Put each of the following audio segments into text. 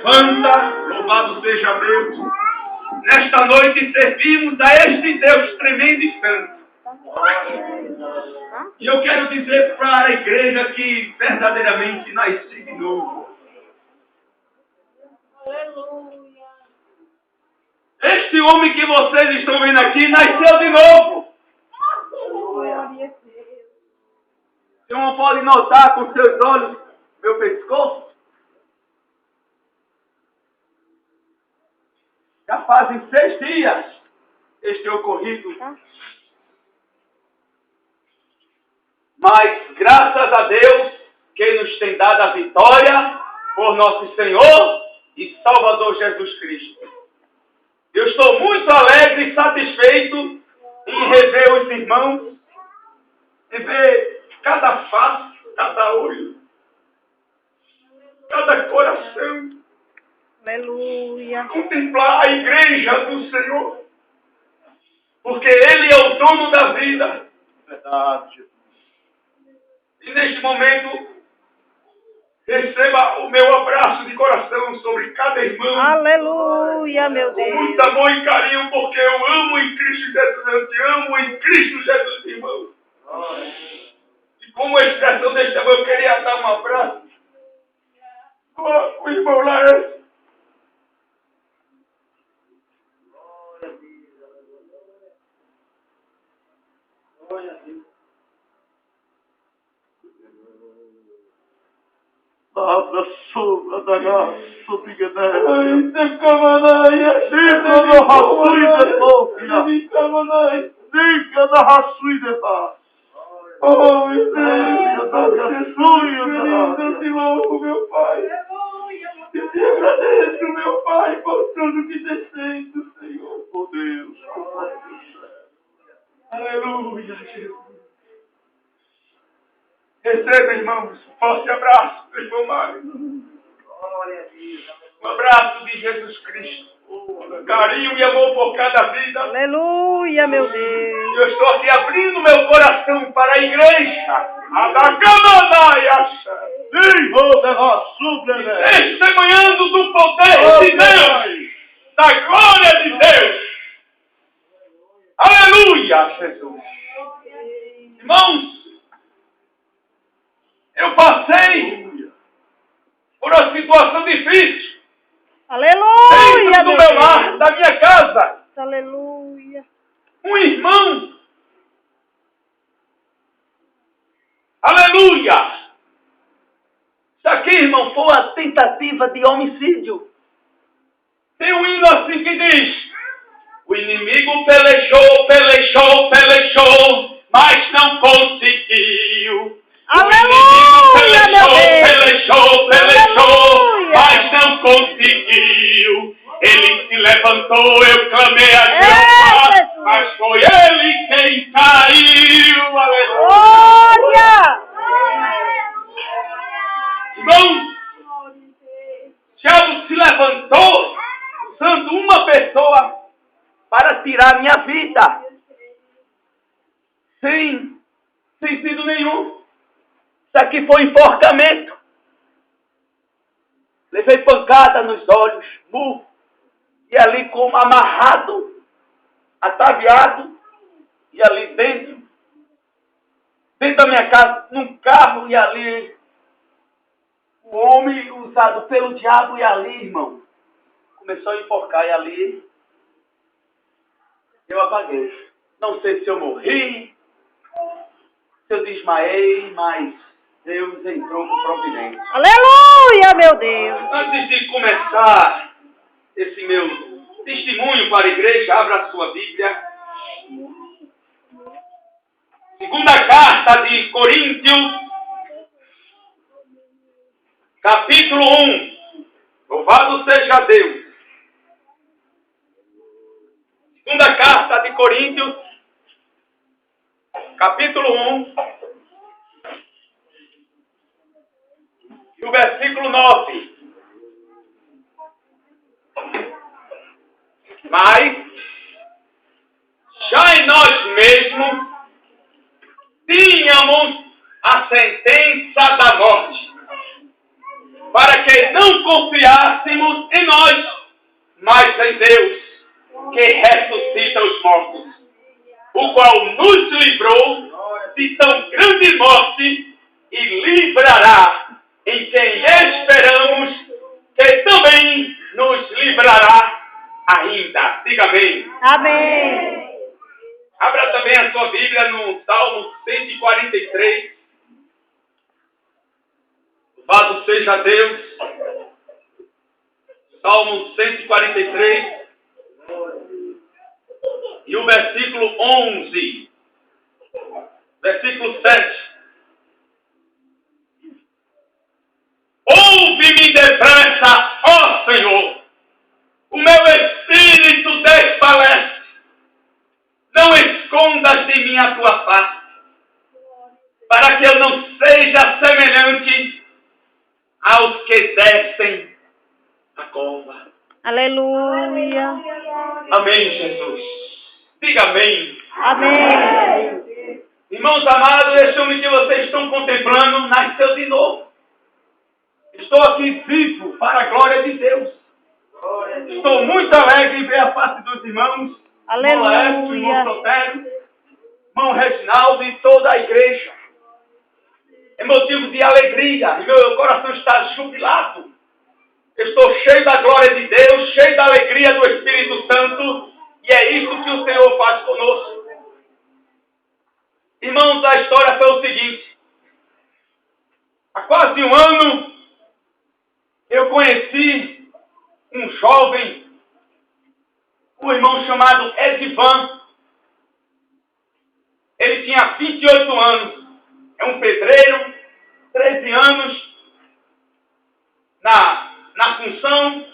levanta, louvado seja Deus. Nesta noite servimos a este Deus tremendo e santo. E eu quero dizer para a igreja que verdadeiramente nasci de novo. Aleluia. Este homem que vocês estão vendo aqui nasceu de novo. Você não pode notar com seus olhos meu pescoço? Já fazem 6 dias este ocorrido. Mas graças a Deus que nos tem dado a vitória por nosso Senhor e Salvador Jesus Cristo. Eu estou muito alegre e satisfeito em rever os irmãos, em ver cada face, cada olho, cada coração. Aleluia. Contemplar a igreja do Senhor, porque Ele é o dono da vida. Verdade, Jesus. E neste momento, receba o meu abraço de coração sobre cada irmão. Aleluia, meu Com Deus. muito amor e carinho, porque eu amo em Cristo Jesus. Eu te amo em Cristo Jesus, irmão. E como expressão deste amor, eu queria dar um abraço. O irmão Laércio. Abra sombra da graça, obrigado. Ainda camanai, Diga da raçuída, Sofia. Diga da raçuída, pá. Oh, meu Diga da raçuída, eu te louvo, meu Pai. Eu te agradeço, meu Pai, por tudo que tem feito, Senhor. Oh, Deus. Aleluia, Jesus. Receba, irmãos, um forte abraço do irmão Mário. Um abraço de Jesus Cristo. Carinho e amor por cada vida. Aleluia, meu Deus. Eu estou aqui abrindo meu coração para a igreja. A da Camanai, Diga da raçuída. testemunhando do poder de Deus, da glória de Deus. Aleluia, Jesus. Irmãos, eu passei por uma situação difícil Aleluia, dentro do meu meu Deus. lar, da minha casa. Aleluia. Um irmão, aleluia. Isso aqui, irmão, foi uma tentativa de homicídio. Tem um hino assim que diz: o inimigo pelejou, pelejou, pelejou, mas não conseguiu. Aleluia, meu Deus. Pelejou, pelejou, Aleluia. mas não conseguiu. Ele se levantou, eu clamei a É, Jeová, Jesus. mas foi ele quem caiu. Aleluia. Glória. Irmãos, o diabo se levantou usando uma pessoa para tirar minha vida. Sem sentido nenhum. Isso aqui foi enforcamento. Levei pancada nos olhos, murro. E ali como amarrado, ataviado. E ali dentro da minha casa, num carro, e ali o homem usado pelo diabo, e ali, irmão, começou a enforcar, e ali eu apaguei. Não sei se eu morri, se eu desmaiei, mas Deus entrou com providência. Aleluia, meu Deus. Antes de começar esse meu testemunho para a igreja, abra a sua Bíblia. Segunda carta de Coríntios, capítulo 1. Louvado seja Deus. Segunda carta de Coríntios, capítulo 1. E o versículo 9. Mas já em nós mesmos tínhamos a sentença da morte, para que não confiássemos esperássemos em nós, mas em Deus, que ressuscita os mortos, o qual nos livrou de tão grande morte e livrará em quem esperamos, que também nos livrará ainda. Diga amém. Amém. Abra também a sua Bíblia no Salmo 143. Louvado seja Deus. Salmo 143. E o versículo 11. Versículo 7. Ouve-me depressa, ó Senhor. O meu espírito desfalece. Não escondas de mim a tua face, para que eu não seja semelhante aos que descem a cova. Aleluia. Amém, Jesus. Diga amém. Amém. Irmãos amados, esse homem que vocês estão contemplando nasceu de novo. Estou aqui vivo para a glória de Deus. Estou muito alegre em ver a face dos irmãos. Irmão Laércio, irmão Sotério, irmão Reginaldo e toda a igreja. É motivo de alegria. E meu coração está jubilado. Estou cheio da glória de Deus, cheio da alegria do Espírito Santo. E é isso que o Senhor faz conosco. Irmãos, a história foi o seguinte. Há quase um ano, eu conheci um jovem, um irmão chamado Edivan. Ele tinha 28 anos. É um pedreiro, 13 anos, na função.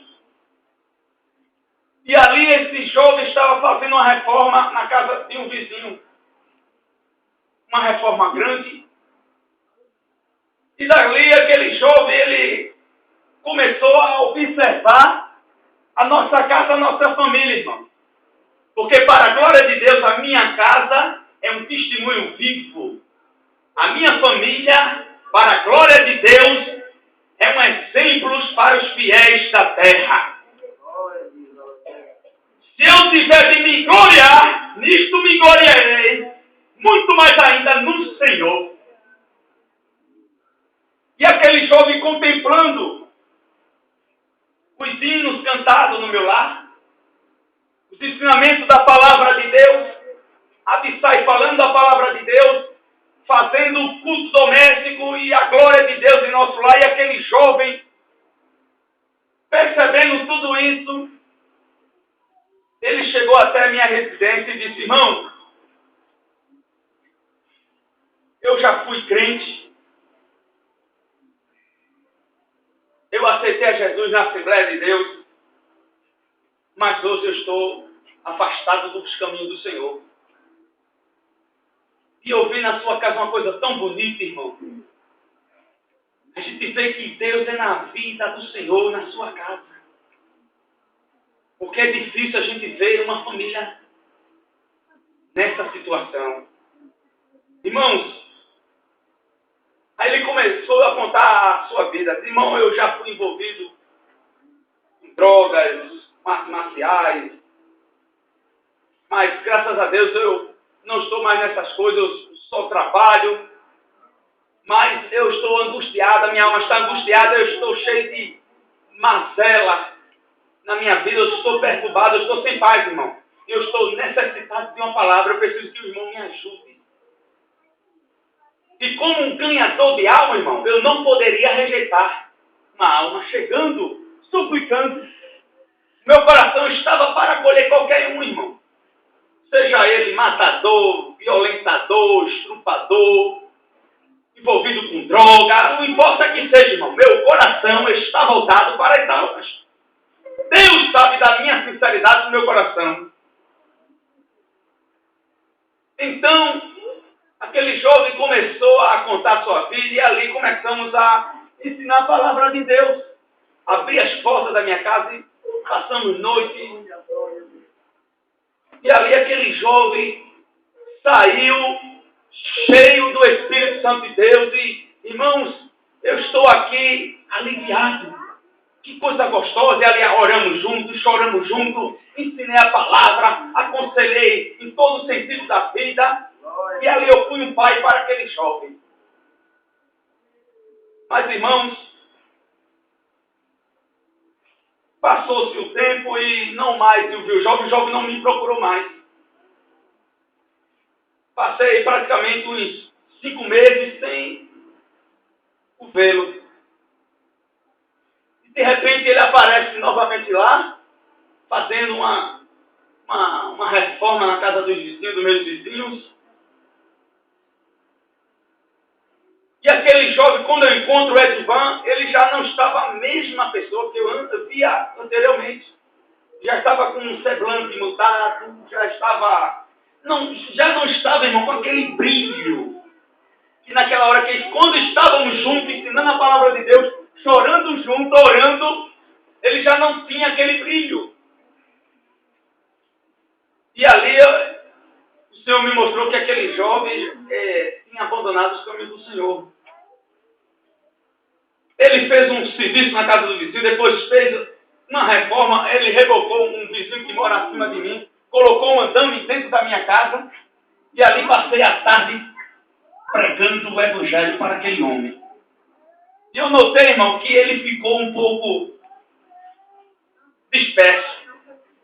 E ali esse jovem estava fazendo uma reforma na casa de um vizinho. Uma reforma grande. E dali aquele jovem, ele começou a observar a nossa casa, a nossa família, irmão. Porque para a glória de Deus, a minha casa é um testemunho vivo. A minha família, para a glória de Deus, é um exemplo para os fiéis da terra. Se eu tiver de me gloriar, nisto me gloriarei, muito mais ainda no Senhor. E aquele jovem contemplando os hinos cantados no meu lar, os ensinamentos da palavra de Deus, Abissai falando da palavra de Deus, fazendo o culto doméstico e a glória de Deus em nosso lar, e aquele jovem, percebendo tudo isso, ele chegou até a minha residência e disse: irmão, eu já fui crente, eu aceitei a Jesus na Assembleia de Deus, mas hoje eu estou afastado dos caminhos do Senhor. E eu vi na sua casa uma coisa tão bonita, irmão. A gente vê que Deus é na vida do Senhor, na sua casa. Porque é difícil a gente ver uma família nessa situação. Irmãos, aí ele começou a contar a sua vida. Irmão, eu já fui envolvido em drogas, artes marciais. Mas, graças a Deus, eu não estou mais nessas coisas. Eu só trabalho. Mas eu estou angustiado, a minha alma está angustiada. Eu estou cheio de mazela na minha vida. Eu estou perturbado, eu estou sem paz, irmão. Eu estou necessitado de uma palavra. Eu preciso que o irmão me ajude. E como um ganhador de alma, irmão, eu não poderia rejeitar uma alma chegando, suplicando. Meu coração estava para acolher qualquer um, irmão. Seja ele matador, violentador, estrupador, envolvido com droga, não importa que seja, irmão. Meu coração está voltado para as almas. Deus sabe da minha sinceridade no meu coração. Então, aquele jovem começou a contar sua vida e ali começamos a ensinar a palavra de Deus. Abri as portas da minha casa e passamos noite. E ali aquele jovem saiu cheio do Espírito Santo de Deus. E, irmãos, eu estou aqui aliviado Que coisa gostosa, e ali oramos juntos, choramos juntos, ensinei a palavra, aconselhei em todo o sentido da vida, e ali eu fui um pai para aquele jovem. Mas, irmãos, passou-se o tempo e não mais eu vi o jovem não me procurou mais. Passei praticamente uns 5 meses sem o vê-lo. E de repente ele aparece novamente lá, fazendo uma reforma na casa dos vizinhos, dos meus vizinhos. E aquele jovem, quando eu encontro o Edivan, ele já não estava a mesma pessoa que eu via anteriormente. Já estava com um semblante mudado, já não estava, irmão, com aquele brilho. E naquela hora, quando estávamos juntos, ensinando a palavra de Deus, chorando junto, orando, ele já não tinha aquele brilho. E ali o Senhor me mostrou que aquele jovem tinha abandonado os caminhos do Senhor. Ele fez um serviço na casa do vizinho, depois fez uma reforma, ele revocou um vizinho que mora acima de mim, colocou um andame dentro da minha casa, e ali passei a tarde pregando o evangelho para aquele homem. E eu notei, irmão, que ele ficou um pouco disperso.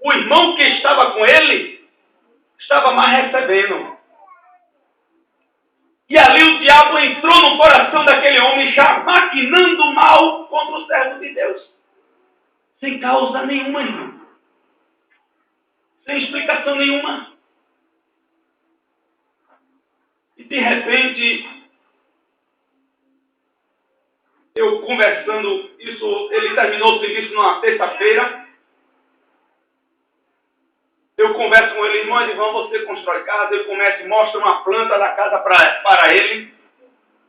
O irmão que estava com ele estava mais recebendo. E ali o diabo entrou no coração daquele homem, já maquinando mal contra o servo de Deus. Sem causa nenhuma, irmão. Sem explicação nenhuma. E de repente, eu conversando, ele terminou o serviço numa terça-feira. Eu converso com ele, irmão Edivan, você constrói casa, eu começo e mostro uma planta da casa para ele.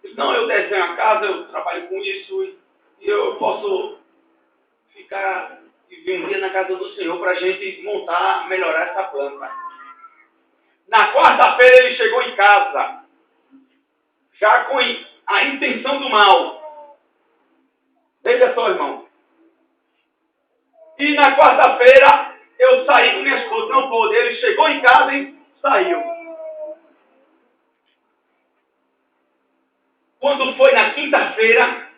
Ele, não, eu desenho a casa, eu trabalho com isso e eu posso ficar e vir um dia na casa do Senhor para a gente montar, melhorar essa planta. Na quarta-feira ele chegou em casa, já com a intenção do mal. Veja só, irmão. E na quarta-feira eu saí com minha esposa, não pôde. Ele chegou em casa e saiu. Quando foi na quinta-feira,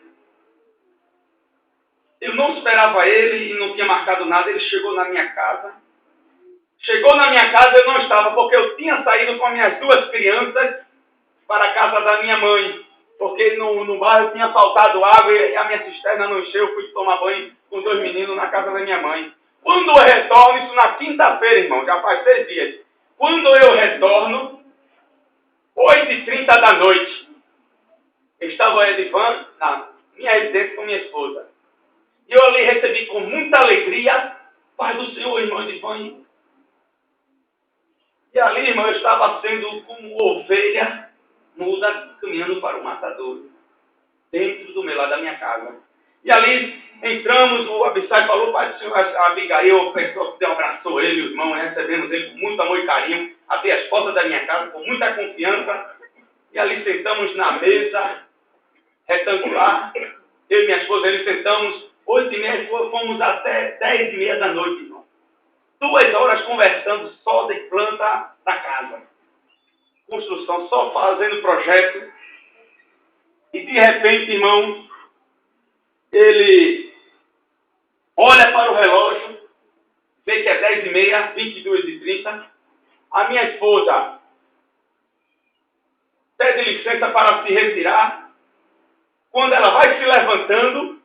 eu não esperava ele e não tinha marcado nada. Ele chegou na minha casa. Chegou na minha casa, eu não estava, porque eu tinha saído com as minhas 2 crianças para a casa da minha mãe. Porque no bairro tinha faltado água e a minha cisterna não encheu. Eu fui tomar banho com 2 meninos na casa da minha mãe. Quando eu retorno, isso na quinta-feira, irmão, já faz 6 dias. Quando eu retorno, 8h30 da noite, eu estava o Edivan na minha residência com minha esposa. E eu ali recebi com muita alegria, paz do Senhor, irmão Edivan. E ali, irmão, eu estava sendo como ovelha muda caminhando para o matadouro, dentro do meu lado da minha casa. E ali entramos, o Abissai falou, pai do Senhor, a Abigail, a pessoa que abraçou ele, o irmão, recebemos ele com muito amor e carinho, abri as portas da minha casa com muita confiança, e ali sentamos na mesa retangular, eu e minha esposa, ali sentamos, 8h30, fomos até 10h30 da noite, irmão. 2 horas conversando só de planta da casa. Construção, só fazendo projeto. E de repente, irmão, ele olha para o relógio, vê que é 10h30, 22h30. A minha esposa pede licença para se retirar. Quando ela vai se levantando,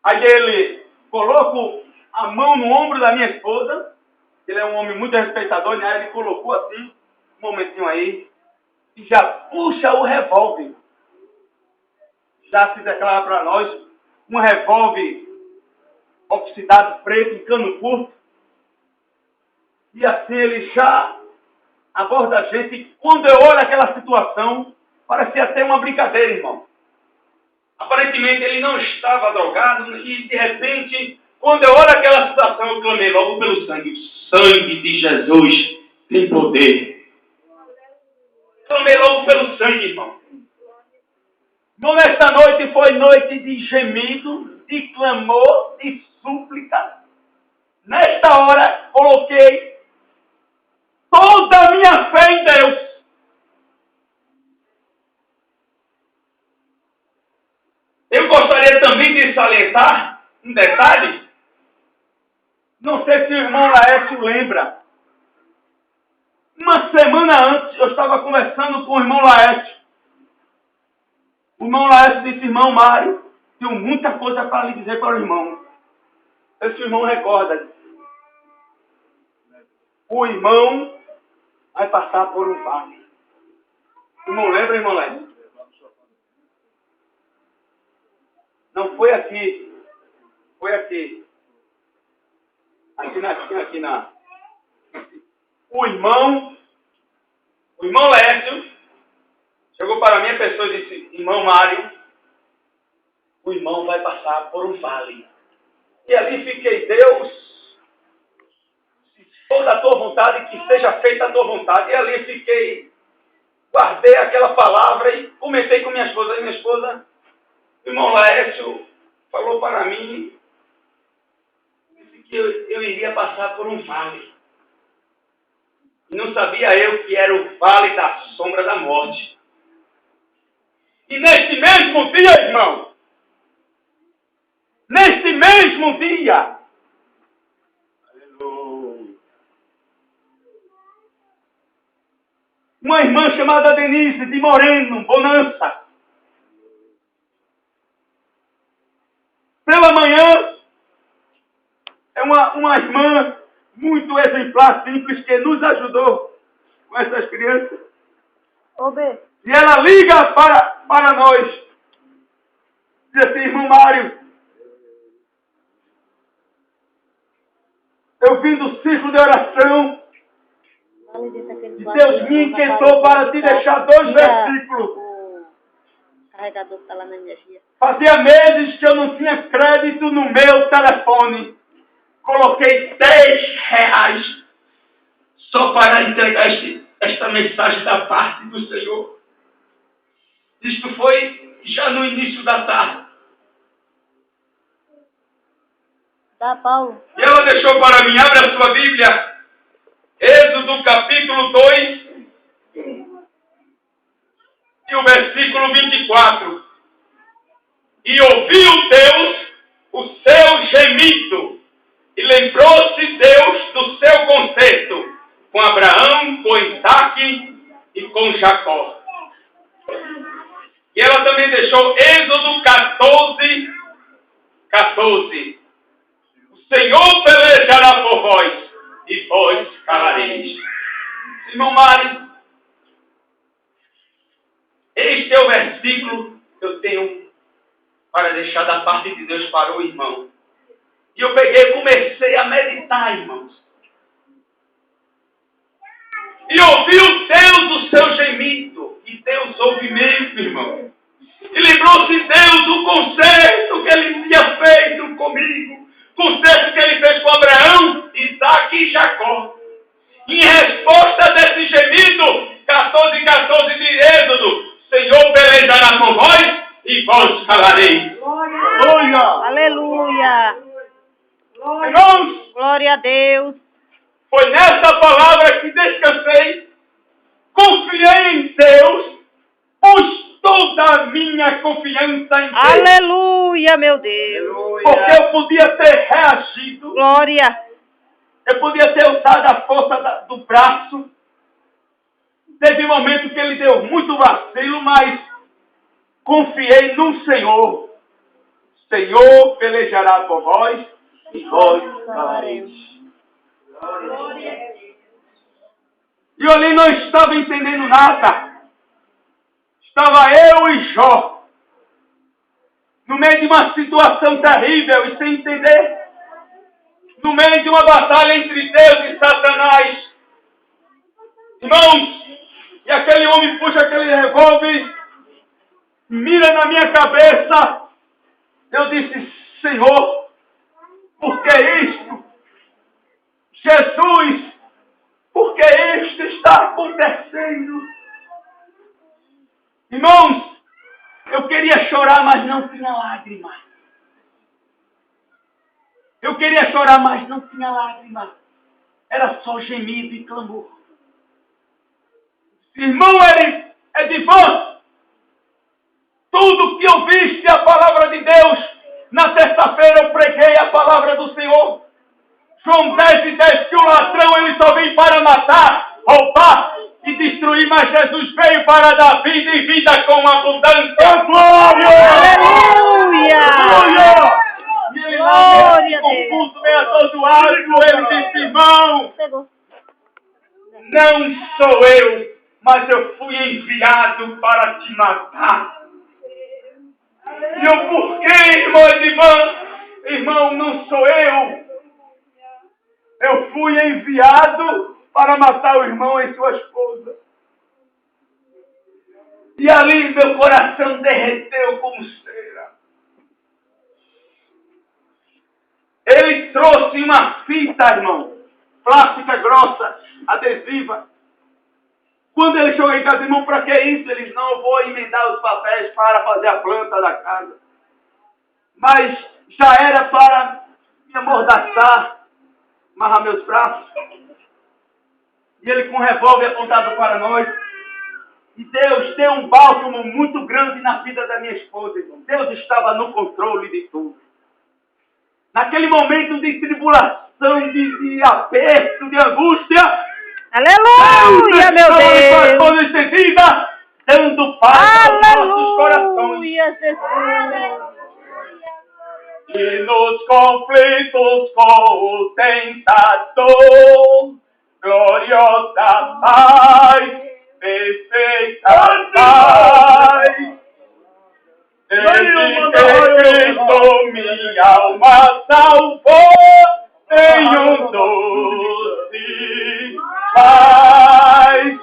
aí ele coloca a mão no ombro da minha esposa. Ele é um homem muito respeitador, né? Ele colocou assim, um momentinho aí, e já puxa o revólver. Já se declara para nós, um revólver oxidado preto, em cano curto. E assim ele já aborda a gente. E quando eu olho aquela situação, parecia até uma brincadeira, irmão. Aparentemente ele não estava drogado e de repente, quando eu olho aquela situação, eu clamei logo pelo sangue. O sangue de Jesus tem poder. Clamei logo pelo sangue, irmão. Então, nesta noite foi noite de gemido, de clamor, de súplica. Nesta hora, coloquei toda a minha fé em Deus. Eu gostaria também de salientar um detalhe. Não sei se o irmão Laércio lembra. Uma semana antes, eu estava conversando com o irmão Laércio. O irmão Laércio disse: irmão Mário, tenho muita coisa para lhe dizer para o irmão. Esse irmão recorda. O irmão vai passar por um vale. O irmão lembra, irmão Laércio? Não foi aqui. Foi aqui. Aqui na. O irmão Lécio chegou para mim, a pessoa e disse: irmão Mário, o irmão vai passar por um vale. E ali fiquei: Deus, se for da tua vontade, que seja feita a tua vontade. E ali fiquei, guardei aquela palavra e comentei com minha esposa. E minha esposa, o irmão Lécio, falou para mim, disse que eu iria passar por um vale. E não sabia eu que era o vale da sombra da morte. E neste mesmo dia, irmão, neste mesmo dia, uma irmã chamada Denise de Moreno, Bonança, pela manhã, é uma irmã muito exemplar, simples, que nos ajudou com essas crianças. E ela liga para nós. Diz assim: irmão Mário, eu vim do círculo de oração e Deus me inquietou para te deixar 2 versículos. O carregador está lá na energia. Fazia meses que eu não tinha crédito no meu telefone. Coloquei R$10 só para entregar esta mensagem da parte do Senhor. Isto foi já no início da tarde. Tá, Paulo? E ela deixou para mim: abre a sua Bíblia, Êxodo capítulo 2 e o versículo 24. E ouviu Deus o seu gemido, e lembrou-se Deus do seu concerto com Abraão, com Isaque e com Jacó. E ela também deixou Êxodo 14. O Senhor pelejará por vós, e vós calareis. Irmão Mário, este é o versículo que eu tenho para deixar da parte de Deus para o irmão. E eu peguei e comecei a meditar, irmãos. E ouviu Deus o seu gemido. E Deus ouve mesmo, irmão. E lembrou-se Deus do concerto que ele tinha feito comigo. Concerto que ele fez com Abraão, Isaque e Jacó. Em resposta desse gemido, 14 de Êxodo: Senhor pelejará por vós e vós calareis. Glória! Aleluia! Irmãos, Glória a Deus. foi nessa palavra que descansei, confiei em Deus, pus toda a minha confiança em Deus. Aleluia, meu Deus. Porque eu podia ter reagido, Glória. eu podia ter usado a força do braço. Teve um momento que ele deu muito vacilo, mas confiei no Senhor. Senhor pelejará por vós e vós calareis. E eu ali não estava entendendo nada. Estava eu e Jó no meio de uma situação terrível e sem entender. No meio de uma batalha entre Deus e Satanás. Irmãos, e aquele homem puxa aquele revólver, mira na minha cabeça. Eu disse: Senhor, por que isto? Jesus, por que isto está acontecendo? Irmãos, eu queria queria chorar, mas não tinha lágrima. Eu queria chorar, mas não tinha lágrima. Era só gemido e clamor. Irmão Edivan, tudo que ouviste a palavra de Deus, na terça-feira eu preguei a palavra do Senhor. João 10:10, que o ladrão ele só vem para matar, roubar e destruir, mas Jesus veio para dar vida e vida com abundância. Glória! Aleluia! E ele Glória a confuso, meio atordoado, ele disse, irmão, não sou eu, mas eu fui enviado para te matar. E eu, por quê, irmão Edivan? Irmão, não sou eu. Eu fui enviado para matar o irmão e sua esposa. E ali meu coração derreteu como cera. Ele trouxe uma fita, irmão, plástica grossa, adesiva. Quando ele chegou em casa, irmão, para que isso? Eles não, eu vou emendar os papéis para fazer a planta da casa. Mas já era para me amordaçar, amarrar meus braços. E ele com um revólver apontado para nós. E Deus tem um bálsamo muito grande na vida da minha esposa, irmão. Deus estava no controle de tudo. Naquele momento de tribulação, de aperto, de angústia, Aleluia, meu Deus! Deus estendida, dando paz aos nossos corações. Aleluia, Jesus! E nos conflitos com o tentador, gloriosa paz, perfeita paz. Desde que Cristo minha alma salvou, tenho doce paz,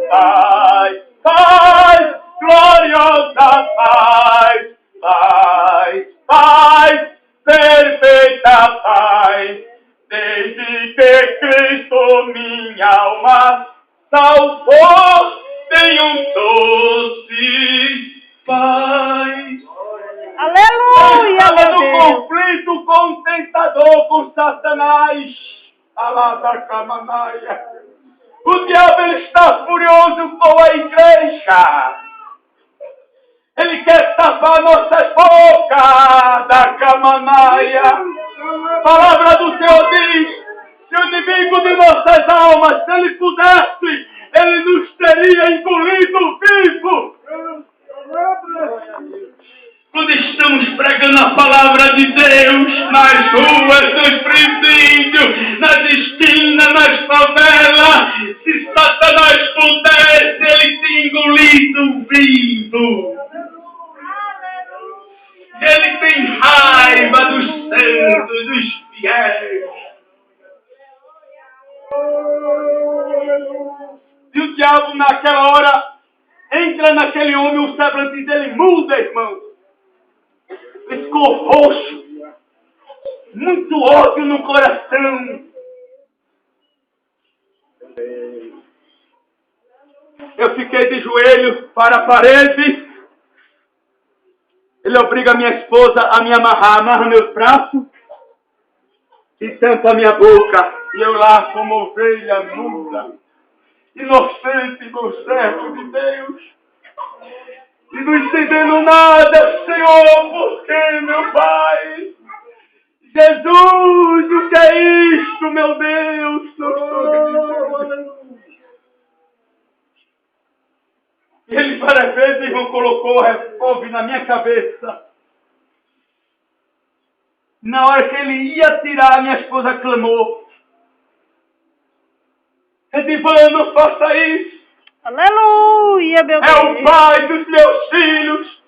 paz, paz, gloriosa paz, paz, paz, perfeita paz. Desde que Cristo minha alma salvou, tenho doce paz. Aleluia, Estava meu no Deus! conflito com o tentador, com Satanás. Alabacamanaya. O diabo ele está furioso com a igreja. Ele quer tapar nossas bocas da camanaia. A palavra do Senhor diz, se o inimigo de nossas almas, se ele pudesse, ele nos teria engolido vivo. Quando estamos pregando a palavra de Deus nas ruas, nos presídios, nas esquinas, nas favelas, se Satanás pudesse, ele tinha engolido vivo. Ele tem raiva dos santos, dos fiéis. E o diabo naquela hora entra naquele homem, o semblante dele muda, irmão. Ele ficou roxo, muito ódio no coração. Eu fiquei de joelho para a parede. Ele obriga a minha esposa a me amarra meus braços e tampa a minha boca. E eu lá como ovelha muda, inocente, meu servo de Deus. E não entendendo nada, Senhor, porque, meu Pai? Jesus, o que é isto, meu Deus? Não estou acreditando. E ele várias vezes, irmão, colocou o revólver na minha cabeça. Na hora que ele ia atirar, minha esposa clamou. Edivan, não faça isso. Aleluia, meu Deus! É o pai dos meus filhos.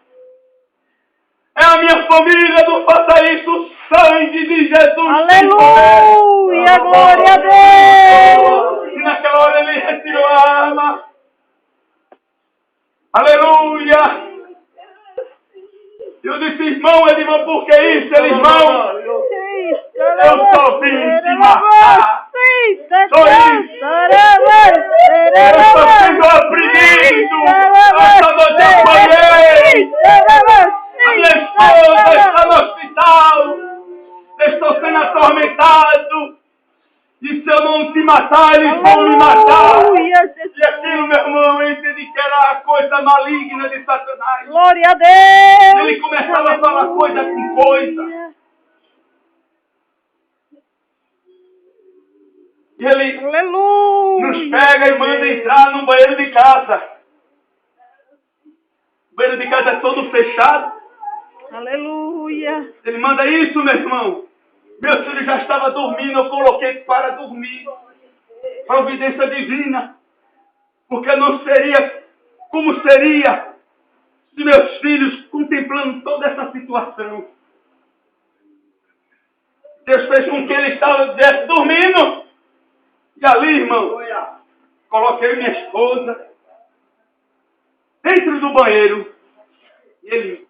É a minha família, não faça isso. O sangue de Jesus. Aleluia, glória a Deus! E naquela hora ele retirou a arma. Aleluia. Eu disse, irmão, Edivan, por que isso? Ele, irmão, eu só vim te matar. Só isso. Eu estou sendo oprimido. Essa noite eu falhei. sendo atormentado. E se eu não te matar, eles vão me matar. Aleluia, Jesus. E aquilo, meu irmão, eu entendi que era a coisa maligna de Satanás. Glória a Deus. Ele começava a falar coisa com coisa. E ele Aleluia. nos pega e manda entrar no banheiro de casa. O banheiro de casa é todo fechado. Aleluia. Ele manda isso, meu irmão. Meu filho já estava dormindo, eu coloquei para dormir. Providência divina. Porque não seria como seria se meus filhos contemplando toda essa situação. Deus fez com que ele estivesse dormindo. E ali, irmão, coloquei minha esposa dentro do banheiro. E ele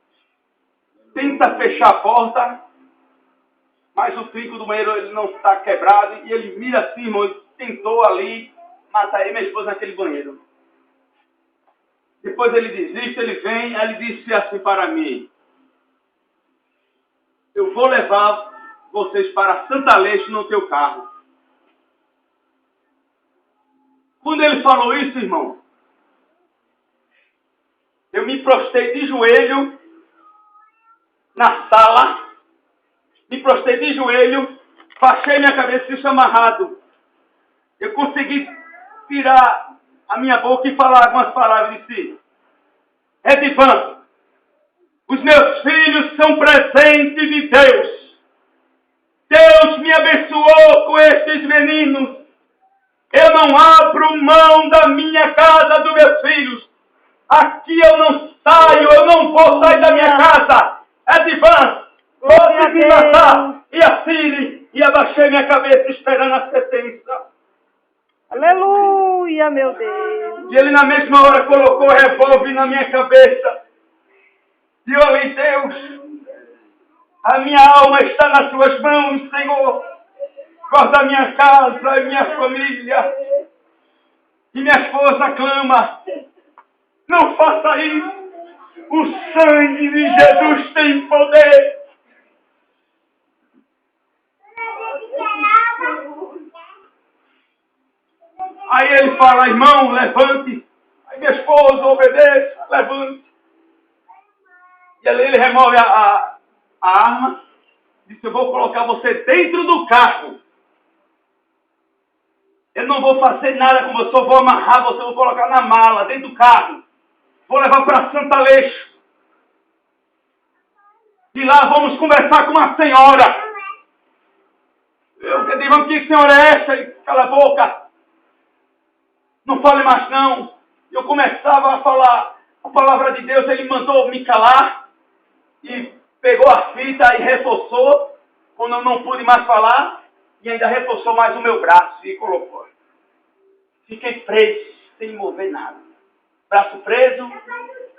tenta fechar a porta, mas o trinco do banheiro ele não está quebrado. E ele mira assim, irmão, ele tentou ali matar minha esposa naquele banheiro. Depois ele desiste, ele vem, aí ele disse assim para mim: eu vou levar vocês para Santa Leste no teu carro. Quando ele falou isso, irmão, eu me prostrei de joelho na sala, me prostrei de joelho, baixei minha cabeça e fiz amarrado. Eu consegui tirar a minha boca e falar algumas palavras de si. Edivan, os meus filhos são presentes de Deus. Deus me abençoou com estes meninos. Eu não abro mão da minha casa, dos meus filhos. Aqui eu não saio, eu não vou sair da minha casa. Edivan, pode me matar. E assim, e abaixei minha cabeça esperando a sentença. Aleluia, meu Deus. E ele na mesma hora colocou o revólver na minha cabeça. E eu falei: Deus, a minha alma está nas tuas mãos, Senhor. Guarda a minha casa e minha família. E minha esposa clama: não faça isso. O sangue de Jesus tem poder. Aí ele fala: irmão, levante. Aí minha esposa obedece, levante. E ali ele remove a arma. Disse: eu vou colocar você dentro do carro. Eu não vou fazer nada com você, eu vou amarrar você, eu vou colocar na mala, dentro do carro. Vou levar para Santa Leste. E lá vamos conversar com uma senhora. Eu digo: que senhora é essa? E cala a boca. Não fale mais não. Eu começava a falar a palavra de Deus, ele mandou me calar. E pegou a fita e reforçou. Quando eu não pude mais falar. E ainda reforçou mais o meu braço e colocou. Fiquei preso, sem mover nada. Braço preso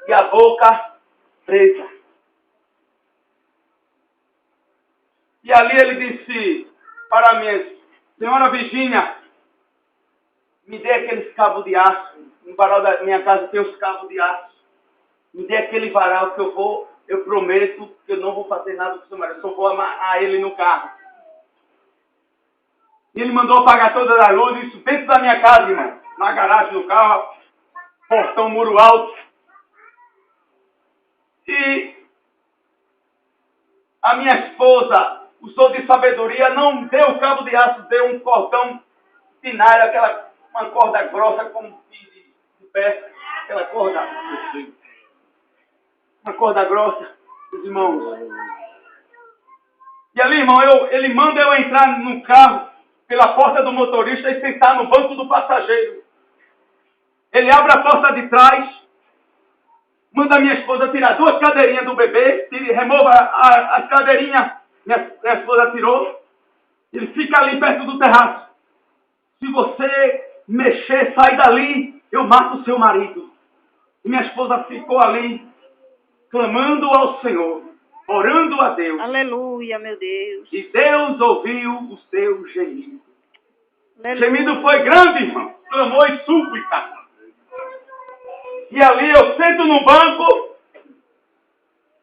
e a boca presa. E ali ele disse para mim: senhora Virgínia, me dê aqueles cabos de aço. No varal da minha casa tem os cabos de aço. Me dê aquele varal que eu prometo que eu não vou fazer nada com o seu marido. Só vou amarrar ele no carro. E ele mandou apagar todas as luzes, isso dentro da minha casa, irmão. Na garagem do carro, portão, muro alto. E a minha esposa usou de sabedoria, não deu cabo de aço, deu um cordão pinário, uma corda grossa como de pé, aquela corda, uma corda grossa, os irmãos. E ali, irmão, ele manda eu entrar no carro pela porta do motorista e sentar no banco do passageiro. Ele abre a porta de trás, manda a minha esposa tirar 2 cadeirinhas do bebê, remova as cadeirinhas, minha esposa tirou, ele fica ali perto do terraço. Se você mexer, sai dali, eu mato o seu marido. E minha esposa ficou ali, clamando ao Senhor, orando a Deus. Aleluia, meu Deus. E Deus ouviu o seu gemido. Aleluia. O gemido foi grande, irmão. Clamor e súplica. E ali eu sento no banco,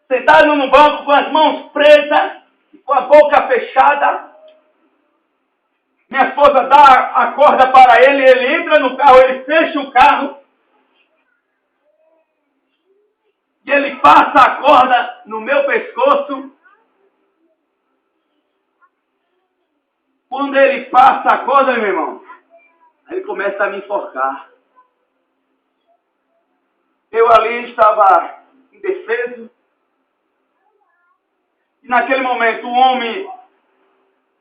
sentado no banco com as mãos presas, com a boca fechada. Minha esposa dá a corda para ele, ele entra no carro, ele fecha o carro. E ele passa a corda no meu pescoço. Quando ele passa a corda, meu irmão, ele começa a me enforcar. Eu ali estava indefeso. E naquele momento o homem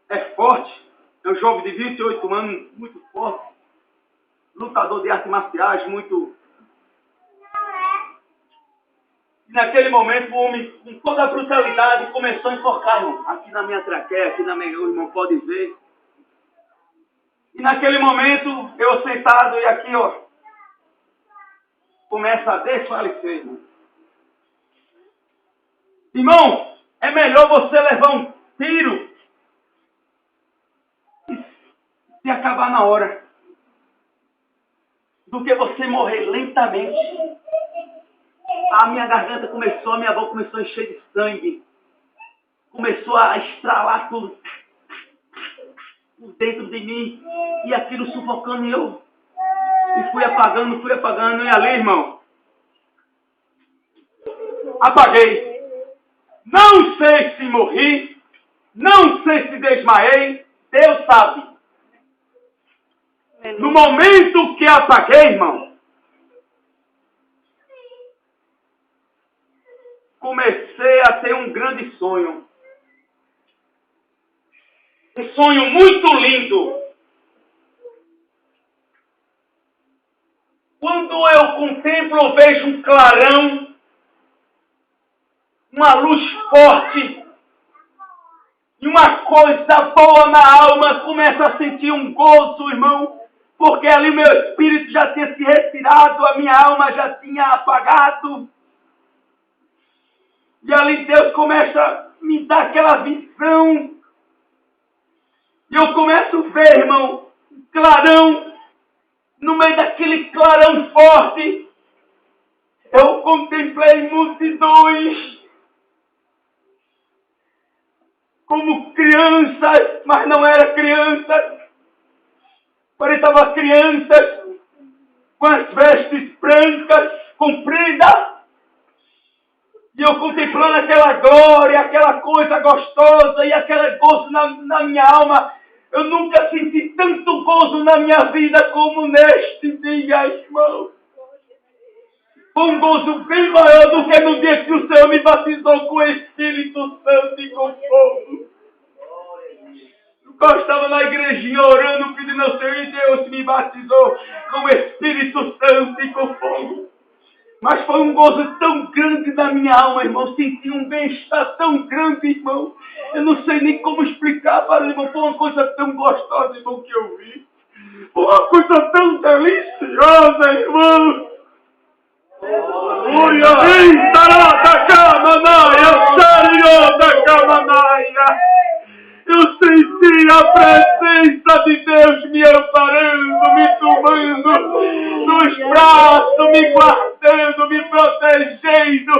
é forte. É um jovem de 28 anos, muito forte. Lutador de artes marciais, muito... E naquele momento o homem, com toda a brutalidade, começou a enforcar, irmão. Aqui na minha traqueia, aqui na minha... O irmão pode ver. E naquele momento, eu sentado e aqui, ó, começa a desfalecer, irmão. Irmão, é melhor você levar um tiro e acabar na hora do que você morrer lentamente. A minha garganta começou, a minha boca começou a encher de sangue. Começou a estralar tudo por dentro de mim. E aquilo sufocando eu. E fui apagando. E ali, irmão, apaguei. Não sei se morri. Não sei se desmaiei. Deus sabe. No momento que apaguei, irmão, comecei a ter um grande sonho. Um sonho muito lindo. Quando eu contemplo, vejo um clarão, uma luz forte, e uma coisa boa na alma, começo a sentir um gozo, irmão, porque ali meu espírito já tinha se retirado, a minha alma já tinha apagado. E ali Deus começa a me dar aquela visão. E eu começo a ver, irmão, um clarão. No meio daquele clarão forte, eu contemplei multidões. Como crianças, mas não era crianças. Parecia crianças com as vestes brancas, compridas. E eu contemplando aquela glória, aquela coisa gostosa e aquele gozo na minha alma. Eu nunca senti tanto gozo na minha vida como neste dia, irmão. Foi um gozo bem maior do que no dia que o Senhor me batizou com o Espírito Santo e com fogo. Eu estava na igrejinha orando, pedindo ao Senhor, e Deus me batizou com o Espírito Santo e com fogo. Mas foi um gozo tão grande na minha alma, irmão. Senti um bem-estar tão grande, irmão. Eu não sei nem como explicar para o irmão. Foi uma coisa tão gostosa, irmão, que eu vi. Foi uma coisa tão deliciosa, irmão. Eu senti a presença de Deus me amparando, me tomando nos braços, me guardando, me protegendo.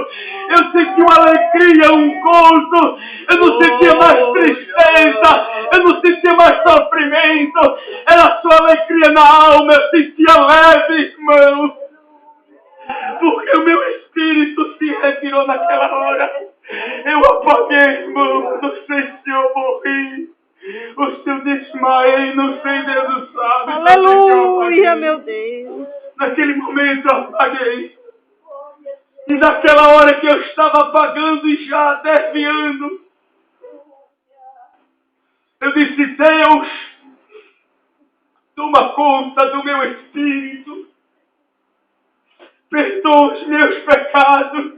Eu senti uma alegria, um gozo. Eu não sentia mais tristeza, eu não sentia mais sofrimento. Era só alegria na alma, eu sentia leve, irmão. Porque o meu espírito se retirou naquela hora. Eu apaguei, irmão. Não sei se eu morri. Ou se eu desmaiei. Não sei, Deus sabe. Aleluia, meu Deus. Naquele momento eu apaguei. E naquela hora que eu estava apagando e já desviando, eu disse, Deus, toma conta do meu espírito. Perdoa os meus pecados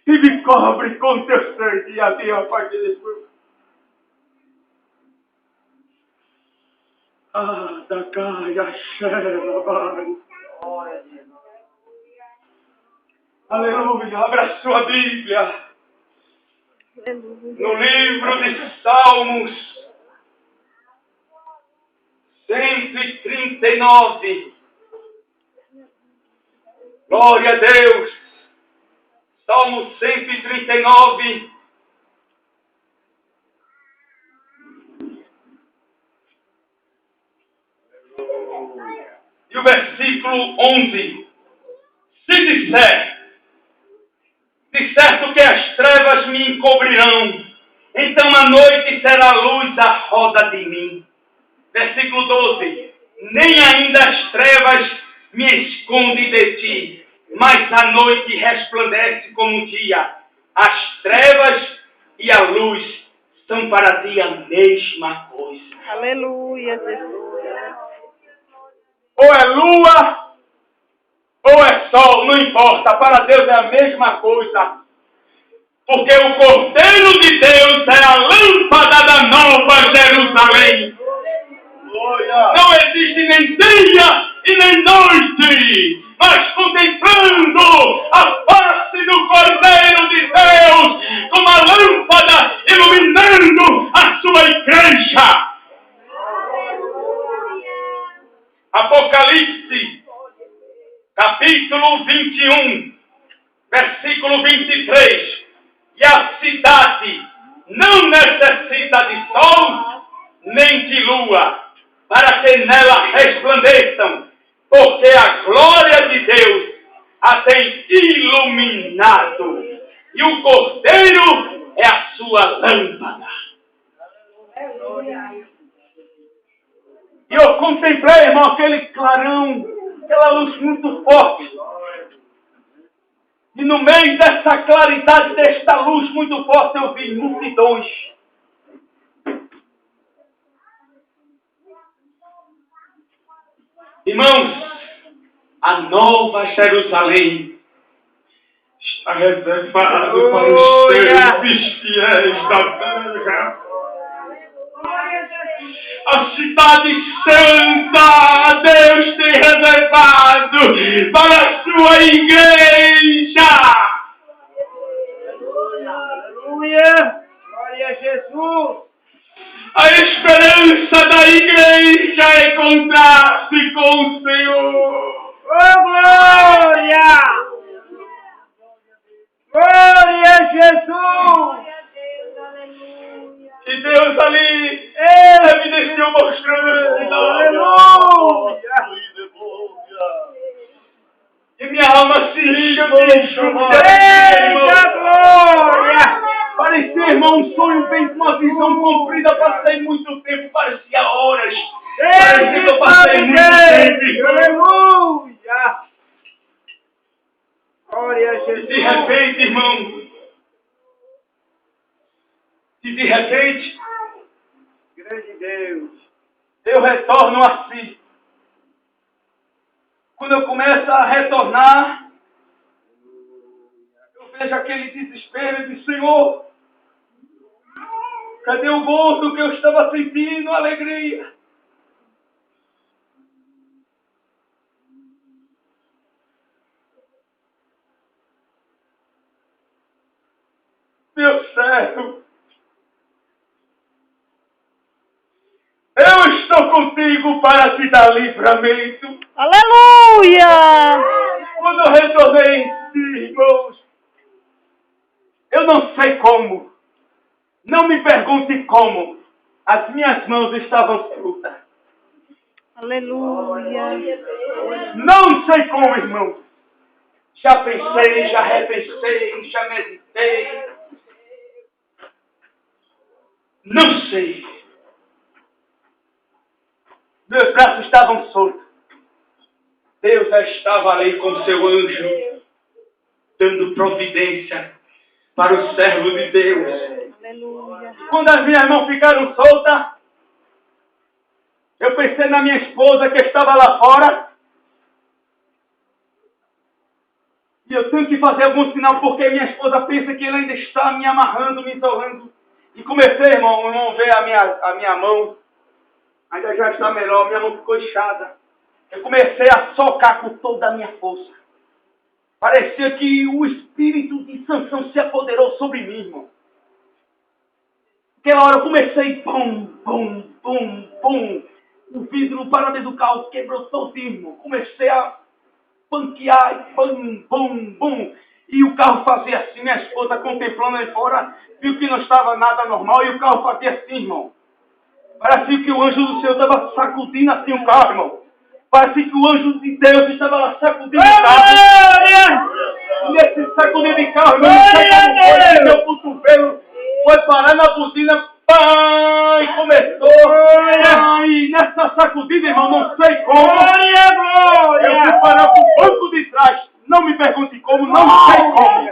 e me cobre com teu sangue. E ali eu apaguei. Da caia cheira, aleluia. Abra sua Bíblia. No livro de Salmos 139. Glória a Deus. Salmo 139. o versículo 11. Se disser, de certo que as trevas me encobrirão, então a noite será luz à roda de mim. Versículo 12. Nem ainda as trevas me escondem de ti, mas a noite resplandece como o dia. As trevas e a luz são para ti a mesma coisa. Aleluia, Jesus. Ou é lua, ou é sol, não importa. Para Deus é a mesma coisa. Porque o Cordeiro de Deus é a lâmpada da Nova Jerusalém. Não existe nem dia e nem noite, mas contemplando a face do Cordeiro de Deus, como a lâmpada iluminando a sua igreja. Apocalipse, capítulo 21, versículo 23. E a cidade não necessita de sol nem de lua, para que nela resplandeçam, porque a glória de Deus a tem iluminado, e o Cordeiro é a sua lâmpada. E eu contemplei, irmão, aquele clarão, aquela luz muito forte. E no meio dessa claridade, desta luz muito forte, eu vi multidões. Irmãos, a Nova Jerusalém está reservada para os seus fiéis da terra. A cidade santa, Deus tem reservado para a sua igreja. Aleluia! Glória a Jesus! A esperança da igreja é encontrar-se com o Senhor. Oh, glória! Glória a Jesus! E Deus ali evidenciou, mostrando a cidade. Aleluia! E minha alma se enche de Eita glória! parecia, irmão, um sonho bem com uma visão comprida. Passei muito tempo, parecia horas. Parecia que eu passei muito tempo. Aleluia! Glória a E Jesus! de repente, irmão, de repente, Grande Deus! eu retorno a si. Quando eu começo a retornar, eu vejo aquele desespero de Senhor, cadê o gozo que eu estava sentindo, a alegria? Deu certo. Eu estou contigo para te dar livramento. Aleluia! Quando eu retornei em si, irmãos, eu não sei como. Não me pergunte como. As minhas mãos estavam frutas. Aleluia! Não sei como, irmão. Já pensei, já repensei, já meditei. Não sei. Meus braços estavam soltos. Deus já estava ali com seu anjo, dando providência para o servo de Deus. Aleluia! Quando as minhas mãos ficaram soltas, eu pensei na minha esposa que estava lá fora. E eu tenho que fazer algum sinal, porque minha esposa pensa que ele ainda está me amarrando, me isolando. E comecei, irmão, a ver a minha mão. Ainda já está melhor, minha mão ficou inchada. Eu comecei a socar com toda a minha força. Parecia que o espírito de Sansão se apoderou sobre mim, irmão. Aquela hora eu comecei, pum, pum, pum, pum. O vidro, o parâmetro do carro quebrou todinho, irmão. Comecei a panquear, e pum, pum, pum. E o carro fazia assim, minha esposa contemplando aí fora, viu que não estava nada normal, e o carro fazia assim, irmão. Parecia que o anjo do Senhor estava sacudindo assim o carro, irmão. Parece que o anjo de Deus estava lá sacudindo o carro. Nesse sacudido de carro, irmão, não sei como foi, meu cotovelo foi parar na buzina, pá, e começou. E nessa sacudida, irmão, não sei como. Eu fui parar pro banco de trás. Não me pergunte como, não sei como.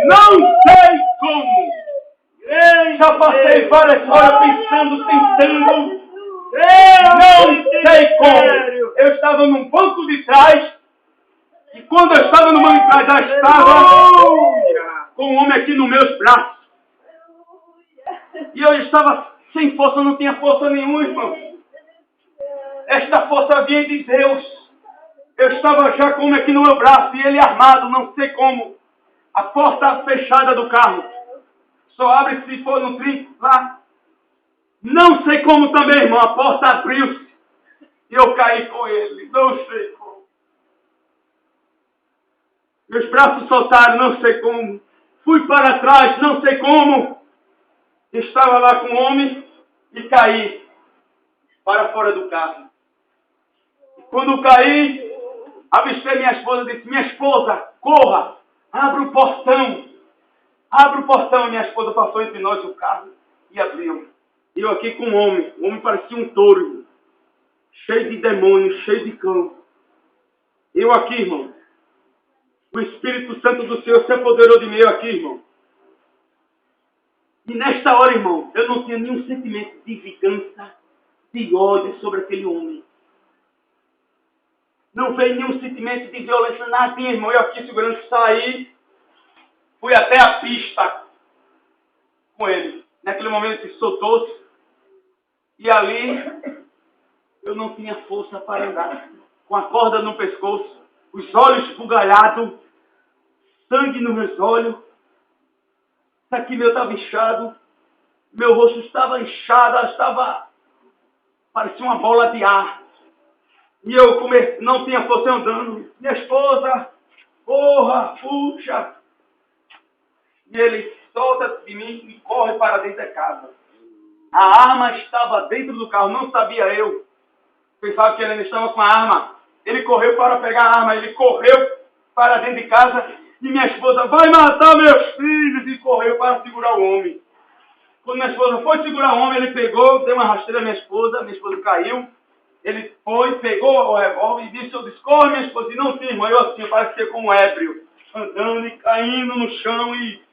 Não sei como. Já passei várias horas pensando, tentando. Não sei como. Eu estava no banco de trás. E quando eu estava no banco de trás, já estava com um homem aqui nos meus braços. E eu estava sem força, não tinha força nenhuma, irmão. Esta força vinha de Deus. Eu estava já com um aqui no meu braço e ele armado, não sei como. A porta fechada do carro. Só abre se for no trinco lá. Não sei como também, irmão. A porta abriu-se. E eu caí com ele. Não sei como. Meus braços soltaram, não sei como. Fui para trás, não sei como. Estava lá com o homem e caí para fora do carro. E quando caí, avistei minha esposa e disse: minha esposa, corra, abra o portão. Abre o portão. Minha esposa passou entre nós o carro e abriu. E eu aqui com o homem parecia um touro, cheio de demônios, cheio de cão. Eu aqui, irmão, o Espírito Santo do Senhor se apoderou de mim, eu aqui, irmão. E nesta hora, irmão, eu não tinha nenhum sentimento de vingança, de ódio sobre aquele homem. Não veio nenhum sentimento de violência, nada, irmão. Eu aqui segurando, saí, fui até a pista com ele. Naquele momento ele soltou-se. E ali eu não tinha força para andar. Com a corda no pescoço, os olhos esbugalhados, sangue nos meus olhos. Isso aqui meu estava inchado. Meu rosto estava inchado, parecia uma bola de ar. E eu não tinha força andando. Minha esposa, corra, puxa. E ele solta de mim e corre para dentro da casa. A arma estava dentro do carro, não sabia eu. Pensava que ele ainda estava com a arma. Ele correu para pegar a arma, ele correu para dentro de casa. E minha esposa, vai matar meus filhos, e correu para segurar o homem. Quando minha esposa foi segurar o homem, ele pegou, deu uma rasteira à minha esposa caiu. Ele foi, pegou o revólver e disse: eu discorro, minha esposa. E não tinha, irmão, eu assim, parecia como ébrio, andando e caindo no chão e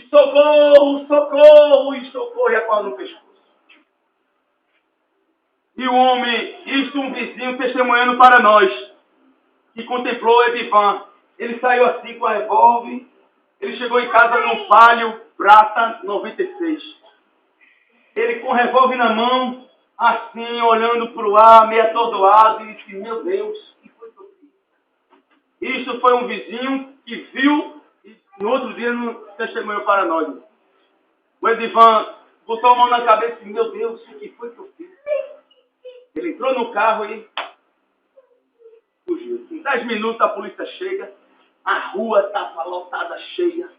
socorro, socorro, e socorro, e a corda no pescoço. E o homem, isto um vizinho testemunhando para nós, que contemplou Edivan. Ele saiu assim com a revólver, ele chegou em casa num Palio Prata 96. Ele com o revólver na mão, assim, olhando para o ar, meio atordoado, e disse: meu Deus, o que foi que eu fiz? Isso foi um vizinho que viu e no outro dia testemunhou para nós. O Edivan botou a mão na cabeça e disse: meu Deus, o que foi que eu fiz? Ele entrou no carro e fugiu. Em 10 minutos a polícia chega, a rua estava lotada, cheia.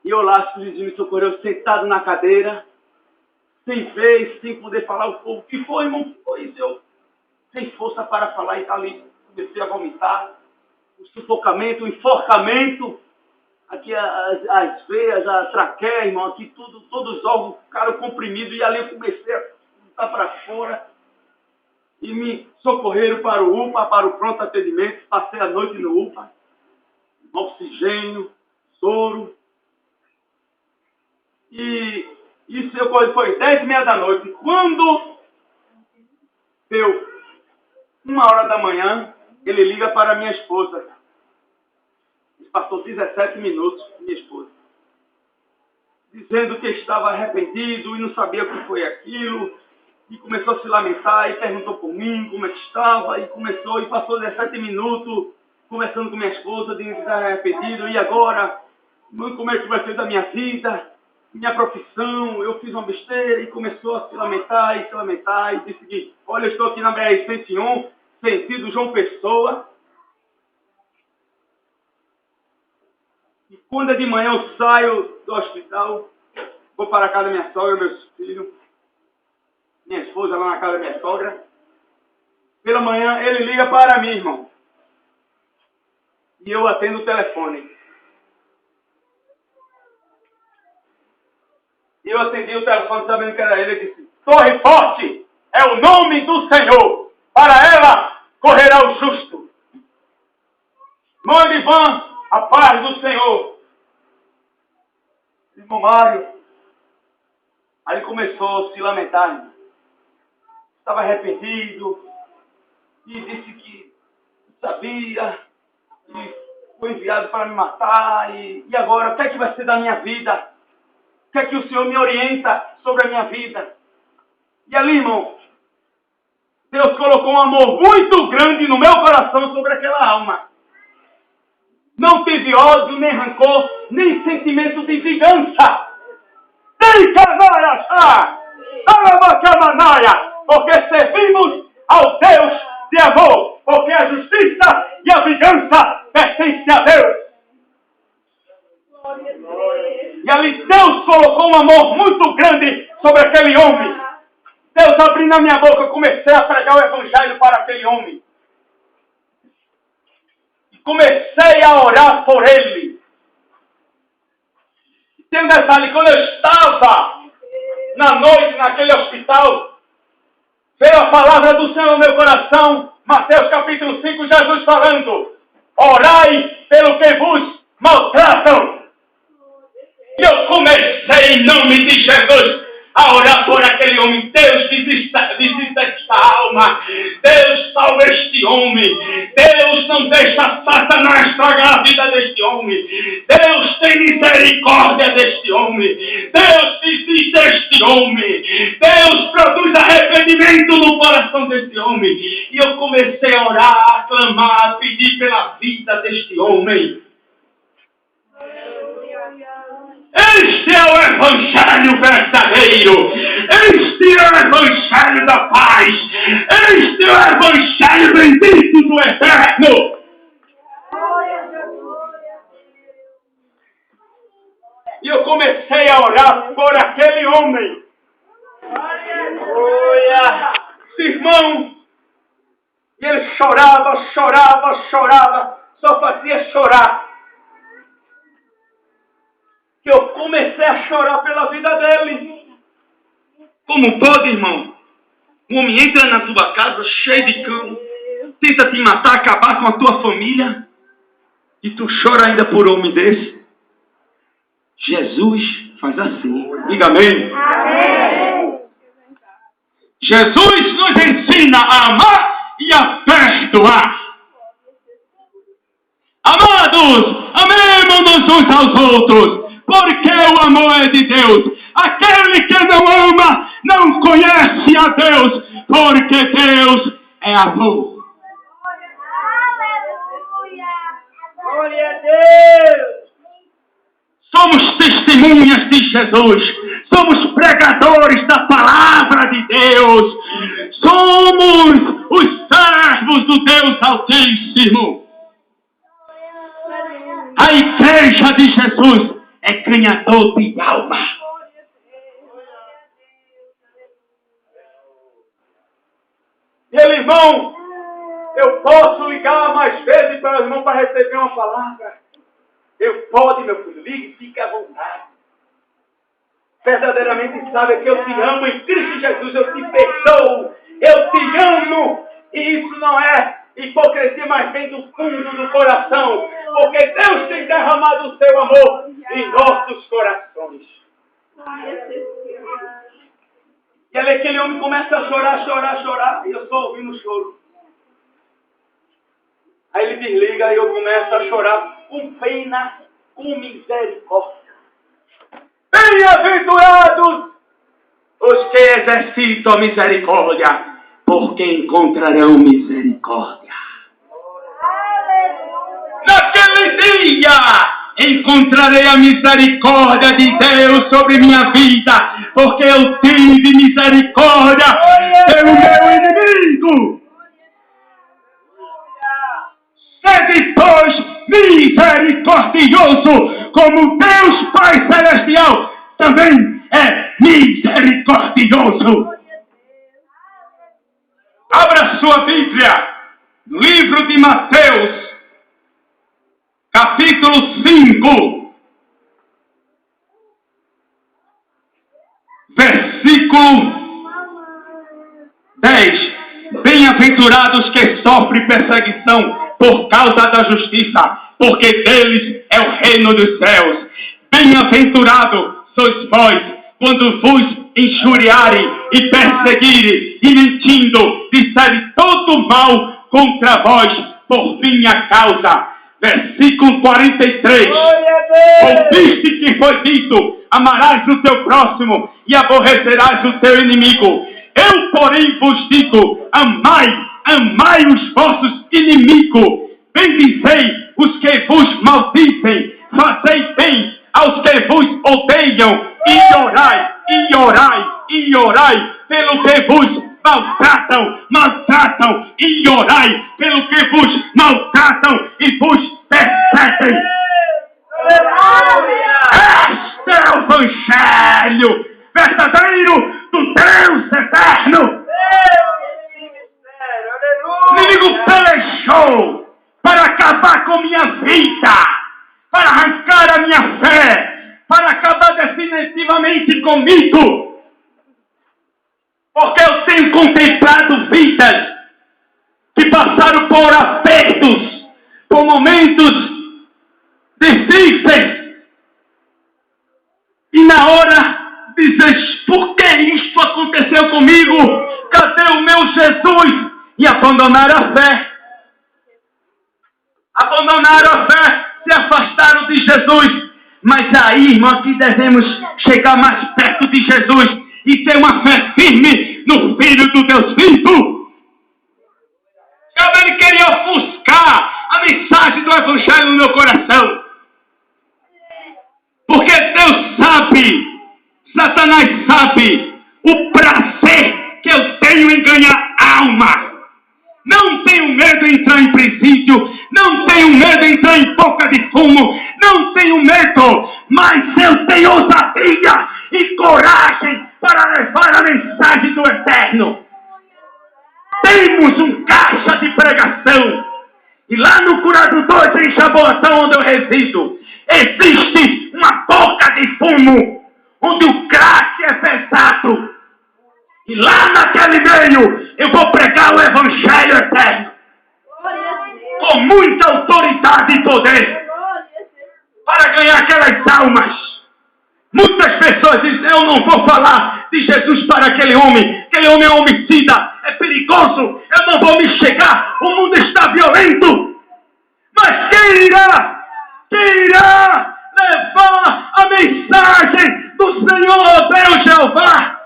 E eu lá, os vizinhos me socorreu, sentado na cadeira, sem ver, sem poder falar. O povo: o que foi, irmão? O que foi isso? Eu, sem força para falar, e ali comecei a vomitar. O sufocamento, o enforcamento, aqui as veias, a traqueia, irmão, aqui tudo, todos os órgãos ficaram comprimidos. E ali eu comecei a botar para fora. E me socorreram para o UPA, para o pronto atendimento. Passei a noite no UPA. Oxigênio, soro. E isso foi 10h30 da noite. Quando deu 1h da manhã, ele liga para minha esposa. Passou 17 minutos, minha esposa, dizendo que estava arrependido e não sabia o que foi aquilo. E começou a se lamentar e perguntou por mim como é que estava. E passou 17 minutos conversando com minha esposa, dizendo que estava arrependido. E agora, como é que vai ser da minha vida, minha profissão? Eu fiz uma besteira. E começou a se lamentar e disse que: olha, eu estou aqui na BR-101, sentido João Pessoa. E quando é de manhã eu saio do hospital, vou para a casa da minha sogra, meus filhos. minha esposa lá na casa da minha sogra. Pela manhã ele liga para mim, irmão. E eu atendo o telefone. E eu atendi o telefone sabendo que era ele. Ele disse: Torre Forte é o nome do Senhor. Para ela correrá o justo. Mande vã a paz do Senhor. Irmão Mário. Aí ele começou a se lamentar. Irmão. Estava arrependido. E disse que sabia. E foi enviado para me matar. E agora, o que é que vai ser da minha vida? O que é que o Senhor me orienta sobre a minha vida? E ali, irmão, Deus colocou um amor muito grande no meu coração sobre aquela alma. Não tive ódio, nem rancor, nem sentimento de vingança. Porque servimos ao Deus de amor. Porque a justiça e a vingança pertencem a Deus. E ali Deus colocou um amor muito grande sobre aquele homem. Deus abriu na minha boca, eu comecei a pregar o evangelho para aquele homem. E comecei a orar por ele. E tem um detalhe, quando eu estava na noite naquele hospital, veio a palavra do Senhor no meu coração, Mateus capítulo 5, Jesus falando: orai pelo que vos maltratam. E eu comecei em nome de Jesus a orar por aquele homem. Deus visita esta alma. Deus salva este homem. Deus não deixa Satanás estragar a vida deste homem. Deus tem misericórdia deste homem. Deus visita este homem. Deus produz arrependimento no coração deste homem. E eu comecei a orar, a clamar, a pedir pela vida deste homem. Este é o Evangelho verdadeiro. Este é o Evangelho da paz. Este é o Evangelho bendito do Eterno. E eu comecei a orar por aquele homem. Irmão, e ele chorava, só fazia chorar. Que eu comecei a chorar pela vida dele. Como pode, irmão? Um homem entra na tua casa cheio de cão, tenta te matar, acabar com a tua família, e tu chora ainda por um homem desse? Jesus faz assim. Diga amém. Amém. Jesus nos ensina a amar e a perdoar. Amados, amemos-nos uns aos outros. Porque o amor é de Deus. Aquele que não ama não conhece a Deus. Porque Deus é amor. Glória a Deus. Somos testemunhas de Jesus. Somos pregadores da palavra de Deus. Somos os servos do Deus Altíssimo. A igreja de Jesus é ganhador de alma. Meu irmão, eu posso ligar mais vezes para o irmão para receber uma palavra. Eu pode, meu filho, ligue, fique à vontade. Verdadeiramente sabe que eu te amo em Cristo Jesus, eu te perdoo, eu te amo. E isso não é hipocrisia, mas vem do fundo do coração. Porque Deus tem derramado o seu amor em nossos corações. E ali aquele homem começa a chorar. E eu estou ouvindo o choro. Aí ele desliga e eu começo a chorar com pena, com misericórdia. Bem-aventurados os que exercitam a misericórdia, porque encontrarão misericórdia. Naquele dia encontrarei a misericórdia de Deus sobre minha vida, porque eu tive misericórdia pelo meu inimigo. Sede, pois, misericordioso, como Deus Pai Celestial também é misericordioso. Abra sua Bíblia no livro de Mateus, capítulo 5, versículo 10. Bem-aventurados que sofrem perseguição por causa da justiça, porque deles é o reino dos céus. Bem-aventurado sois vós, quando vos injuriarem e perseguirem, e mentindo, disserem todo mal contra vós por minha causa. Versículo 43. Ouviste que foi dito: amarás o teu próximo e aborrecerás o teu inimigo. Eu, porém, vos digo: amai os vossos inimigos, bendizei os que vos maldizem, fazei bem aos que vos odeiam, e orai pelo que vos maltratam, e orai pelo que vos maltratam e vos perseguem. Este é o Evangelho verdadeiro do Deus eterno. O inimigo pelejou para acabar com minha vida, para arrancar a minha fé, para acabar definitivamente comigo. Porque eu tenho contemplado vidas que passaram por apertos, por momentos difíceis, e na hora dizes: por que isto aconteceu comigo? Cadê o meu Jesus? E abandonaram a fé. Abandonaram a fé, se afastaram de Jesus. Mas aí, irmão, aqui devemos chegar mais perto de Jesus e ter uma fé firme no Filho do Deus vivo. Ele queria ofuscar a mensagem do Evangelho no meu coração. Porque Deus sabe, Satanás sabe o prazer que eu tenho em ganhar alma. Não tenho medo de entrar em presídio, não tenho medo de entrar em boca de fumo, não tenho medo, mas eu tenho ousadia e coragem para levar a mensagem do Eterno. Temos um caixa de pregação, e lá no Curado 2, em Jaboatão, onde eu resido, existe uma boca de fumo, onde o crack é pesado. E lá naquele meio, eu vou pregar o Evangelho eterno. Com muita autoridade e poder. Para ganhar aquelas almas. Muitas pessoas dizem: eu não vou falar de Jesus para aquele homem. Aquele homem é homicida, é perigoso. Eu não vou me chegar. O mundo está violento. Mas quem irá levar a mensagem do Senhor Deus Jeová?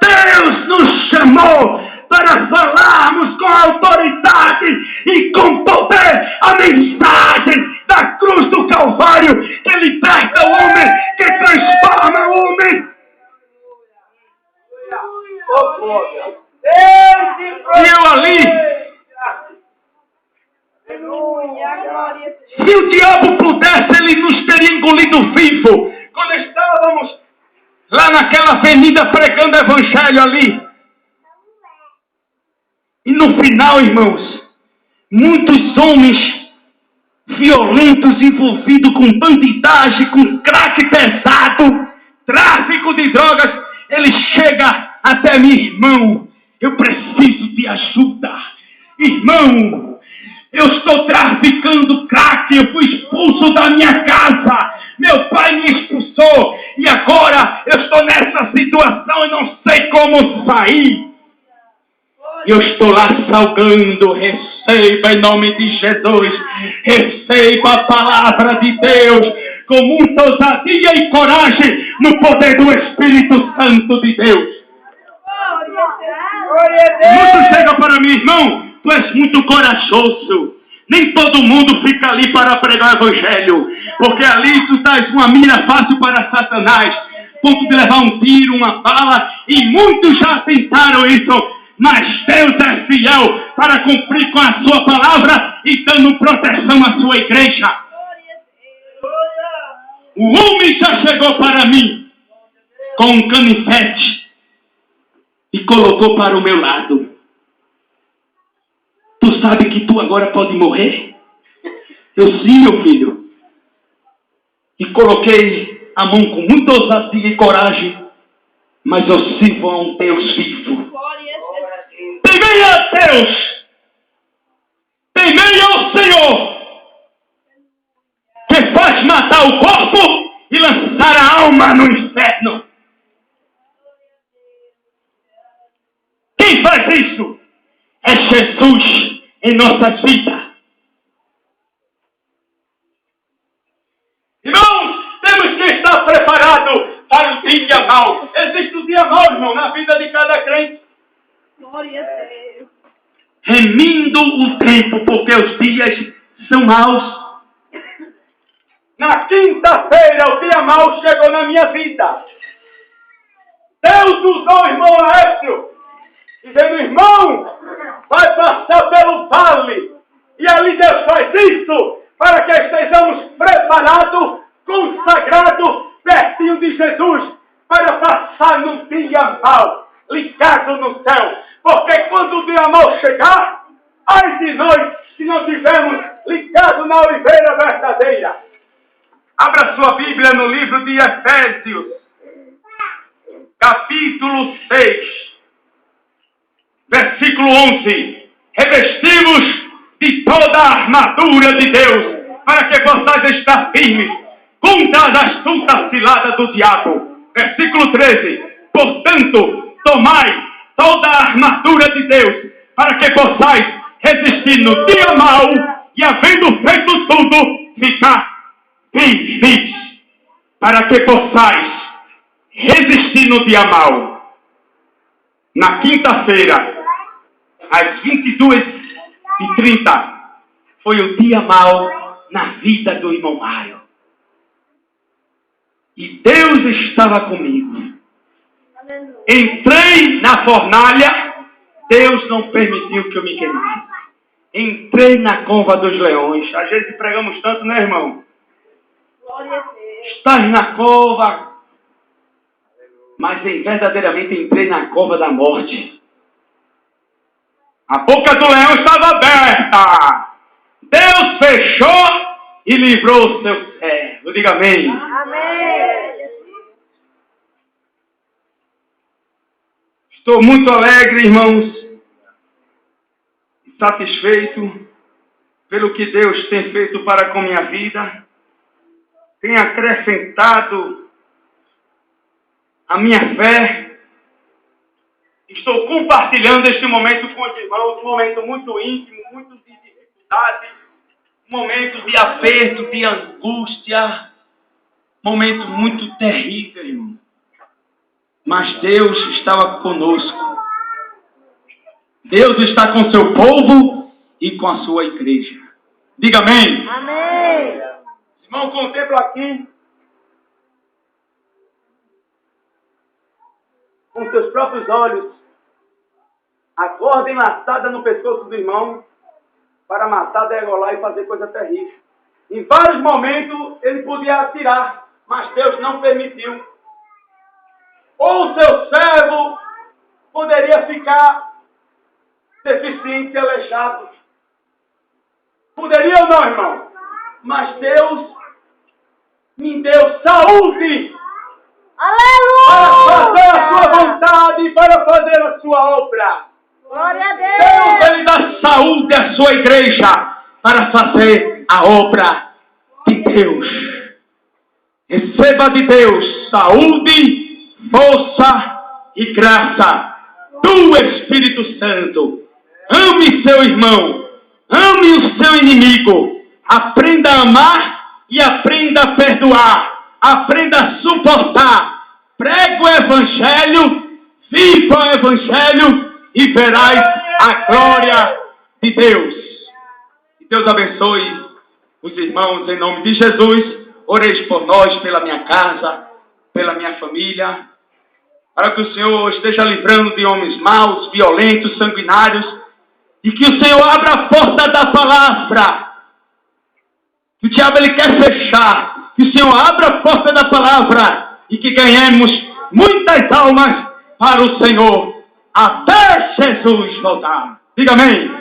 Deus nos chamou para falarmos com autoridade e com poder a mensagem da cruz do Calvário, que liberta o homem, que transforma o homem. E eu ali, se o diabo pudesse, ele nos teria engolido vivo. Quando estávamos lá naquela avenida pregando o Evangelho ali. E no final, irmãos, muitos homens violentos envolvidos com bandidagem, com crack pesado, tráfico de drogas, ele chega até mim: irmão, eu preciso de ajuda. Irmão, eu estou traficando crack, eu fui expulso da minha casa. Meu pai me expulsou e agora eu estou nessa situação e não sei como sair. Eu estou lá salgando. Receba em nome de Jesus. Receba a palavra de Deus com muita ousadia e coragem no poder do Espírito Santo de Deus. Muitos chegam para mim: irmão, tu és muito corajoso. Nem todo mundo fica ali para pregar o Evangelho, porque ali tu estás uma mira fácil para Satanás, ponto de levar um tiro, uma bala, e muitos já tentaram isso, mas Deus é fiel para cumprir com a sua palavra e dando proteção à sua igreja. O homem já chegou para mim com um canivete e colocou para o meu lado. Tu sabe que tu agora pode morrer? Eu sim, meu filho. E coloquei a mão com muita ousadia e coragem, mas eu sirvo a um Deus vivo. Temei a Deus, temei ao Senhor, que faz matar o corpo e lançar a alma no inferno. Quem faz isso é Jesus em nossas vidas. Irmãos, temos que estar preparados para o dia mau. Existe um dia mau, irmão, na vida de cada crente. Glória a Deus. Remindo o tempo, porque os dias são maus. Na quinta-feira, o dia mau chegou na minha vida. Deus usou o irmão Laércio, dizendo: irmão, vai passar pelo vale. E ali Deus faz isso para que estejamos preparados, consagrados, pertinho de Jesus, para passar num dia mau, ligado no céu. Porque quando o dia mau chegar, ai de nós se não tivermos ligado na oliveira verdadeira. Abra sua Bíblia no livro de Efésios, capítulo 6, versículo 11. Revestimos de toda a armadura de Deus, para que possais estar firmes contra as astutas ciladas do diabo. Versículo 13. Portanto, tomai toda a armadura de Deus, para que possais resistir no dia mau e, havendo feito tudo, ficar firmes, para que possais resistir no dia mau. Na quinta-feira, às 22h30, foi o dia mau na vida do irmão Mário. E Deus estava comigo. Entrei na fornalha, Deus não permitiu que eu me queimasse. Entrei na cova dos leões. Às vezes pregamos tanto, né, irmão? Estás na cova, mas verdadeiramente entrei na cova da morte. A boca do leão estava aberta. Deus fechou e livrou o seu servo. Diga amém. Amém. Estou muito alegre, irmãos, e satisfeito pelo que Deus tem feito para com minha vida. Tem acrescentado a minha fé. Estou compartilhando este momento com os irmãos, um momento muito íntimo, muito de dificuldade, um momento de aperto, de angústia, um momento muito terrível, irmão. Mas Deus estava conosco. Deus está com seu povo e com a sua igreja. Diga amém. Amém. Irmão, contempla aqui, com seus próprios olhos, a corda enlaçada no pescoço do irmão para matar, degolar e fazer coisa terrível. Em vários momentos ele podia atirar, mas Deus não permitiu. Ou o seu servo poderia ficar deficiente, aleijado. Poderia ou não, irmão? Mas Deus me deu saúde. Aleluia! Para fazer a sua vontade e para fazer a sua obra. Glória a Deus! Deus, Ele dá saúde à sua igreja para fazer a obra de Deus. Receba de Deus saúde, força e graça do Espírito Santo. Ame seu irmão, ame o seu inimigo. Aprenda a amar e aprenda a perdoar. Aprenda a suportar. Pregue o Evangelho, viva o Evangelho e verás a glória de Deus. Que Deus abençoe os irmãos em nome de Jesus. Oreis por nós, pela minha casa, pela minha família, para que o Senhor esteja livrando de homens maus, violentos, sanguinários, e que o Senhor abra a porta da palavra. Que o diabo ele quer fechar. Que o Senhor abra a porta da palavra e que ganhemos muitas almas para o Senhor. até Jesus voltar. Diga amém.